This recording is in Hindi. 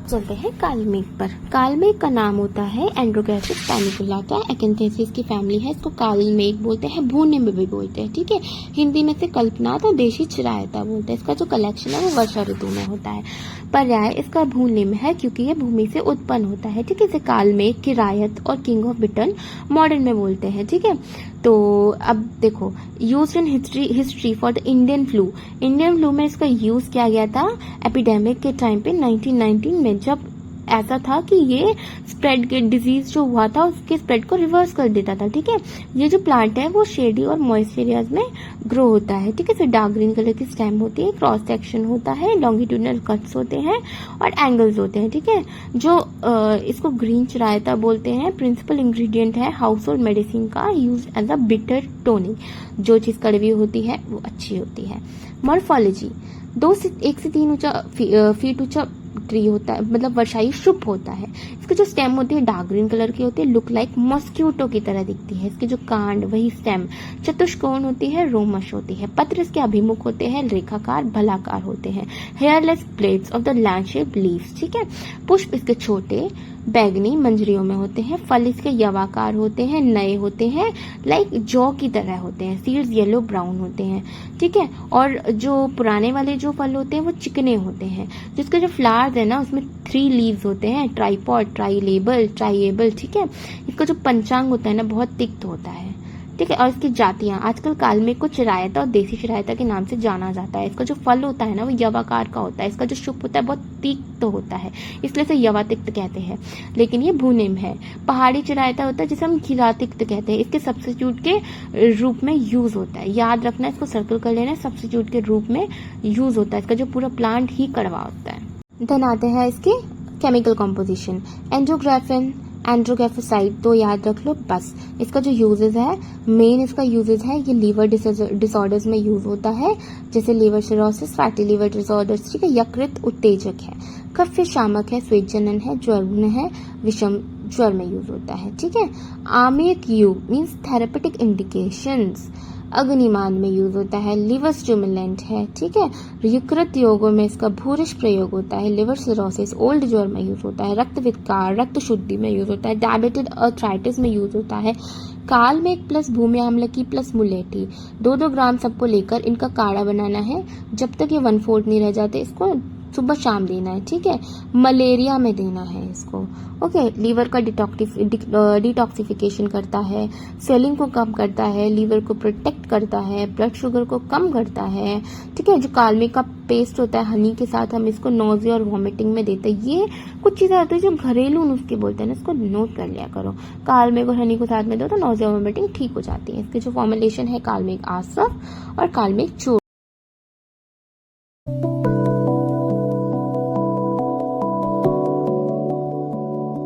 अब चलते हैं कालमेघ पर। कालमेघ का नाम होता है एंड्रोग्राफिस पैनिकुलाटा, एक्एंथेसिस की फैमिली है। इसको कालमेघ बोलते हैं, भूने में भी बोलते हैं, ठीक है। हिंदी में से कल्पनाथ और देशी चिरायता बोलते हैं। इसका जो कलेक्शन है वो वर्षा ऋतु में होता है। पर्याय इसका भूनिम है क्योंकि ये भूमि से उत्पन्न होता है, ठीक है। इसे कालमेघ, किरायत और किंग ऑफ ब्रिटेन मॉडर्न में बोलते हैं, ठीक है। तो अब देखो, use in history for the Indian flu में इसका यूज किया गया था एपिडेमिक के टाइम पे 1919 में, जब ऐसा था कि ये स्प्रेड के डिजीज जो हुआ था उसके स्प्रेड को रिवर्स कर देता था, ठीक है। ये जो प्लांट है वो शेडी और मॉइस्ट एरियाज में ग्रो होता है, ठीक है। फिर डार्क ग्रीन कलर की स्टेम होती है, क्रॉस सेक्शन होता है, लॉन्गिट्यूडनल कट्स होते हैं और एंगल्स होते हैं, ठीक है। जो इसको ग्रीन चिरायता बोलते हैं। प्रिंसिपल इंग्रेडिएंट है हाउस होल्ड मेडिसिन का, use as a bitter tonic. जो चीज कड़वी होती है वो अच्छी होती है। मॉर्फोलॉजी, 1 से 3 फीट ऊंचा ट्री होता है, मतलब वर्षाई शुभ होता है। इसके जो स्टेम होती है डार्क ग्रीन कलर की होती है, लुक लाइक मॉस्क्यूटो की तरह दिखती है। इसके जो कांड वही स्टेम चतुष्कोण होती है, रोमश होती है। पत्र इसके अभिमुख होते हैं, रेखाकार भलाकार होते हैं। Hairless blades of the land shape leaves, ठीक है। पुष्प इसके छोटे बैगनी मंजरियों में होते हैं। फल इसके यवाकार होते हैं, नए होते हैं, लाइक जौ की तरह होते हैं। सीड्स येलो ब्राउन होते हैं, ठीक है। और जो पुराने वाले जो फल होते हैं वो चिकने होते हैं। जिसके जो फ्लावर्स है ना उसमें 3 लीव्स होते हैं, ट्राइपॉड, ट्राइएबल, ठीक है। इसका जो पंचांग होता है ना बहुत तिक्त होता है, ठीक है। और इसकी जातियां, आजकल कालमेघ को चिरायता और देसी चिरायता के नाम से जाना जाता है। इसका जो फल होता है ना वो यवाकार का होता है। इसका जो शुभ होता है बहुत तिक्त होता है, इसलिए इसे यवातिक्त कहते हैं, लेकिन ये भूनिम है। पहाड़ी चिरायता होता है जिसे हम खीरातिक्त कहते हैं। इसके सब्स्टिट्यूट के रूप में यूज होता है, याद रखना, इसको सर्कल कर लेना, सब्स्टिट्यूट के रूप में यूज होता है। इसका जो पूरा प्लांट ही कड़वा होता है। देन आते हैं इसके केमिकल कॉम्पोजिशन। एंड्रोग्राफिन, एंड्रोग्राफोसाइड, तो याद रख लो बस। इसका जो यूजेस है, मेन इसका यूजेस है ये लीवर डिसऑर्डर्स में यूज होता है, जैसे liver cirrhosis, fatty liver disorders, ठीक है। यकृत उत्तेजक है, कफ शामक है, स्वेदजनन है, ज्वर है, विषम ज्वर में यूज होता है, ठीक है। आमेक यू मीन्स थेरेपेटिक इंडिकेशंस, अग्निमान में यूज होता है, लिवर स्टिमुलेंट है, ठीक है। यकृत योगों में इसका भूरिश प्रयोग होता है, लिवर सिरोसिस, ओल्ड ज्वर में यूज होता है, रक्त विकार, रक्त शुद्धि में यूज होता है, डायबिटेड अर्थराइटिस में यूज होता है। कालमेघ प्लस भूमि आम्लकी प्लस मुलेठी 2-2 ग्राम सबको लेकर इनका काढ़ा बनाना है। जब तक ये 1/4 नहीं रह जाते इसको सुबह शाम देना है, ठीक है। मलेरिया में देना है इसको, ओके। लीवर का डिटॉक्सिफिकेशन करता है, स्वेलिंग को कम करता है, लीवर को प्रोटेक्ट करता है, ब्लड शुगर को कम करता है, ठीक है। जो कालमेघ का पेस्ट होता है हनी के साथ हम इसको नोजिया और वॉमिटिंग में देते हैं। ये कुछ चीजें आती है जो घरेलू नुस्खे बोलते हैं ना, इसको नोट कर लिया करो। कालमेघ और हनी को साथ में दो तो नोजिया और वॉमिटिंग ठीक हो जाती है। इसकी जो फॉर्मुलेशन है कालमेघ आसफ और कालमेघ चूर्ण।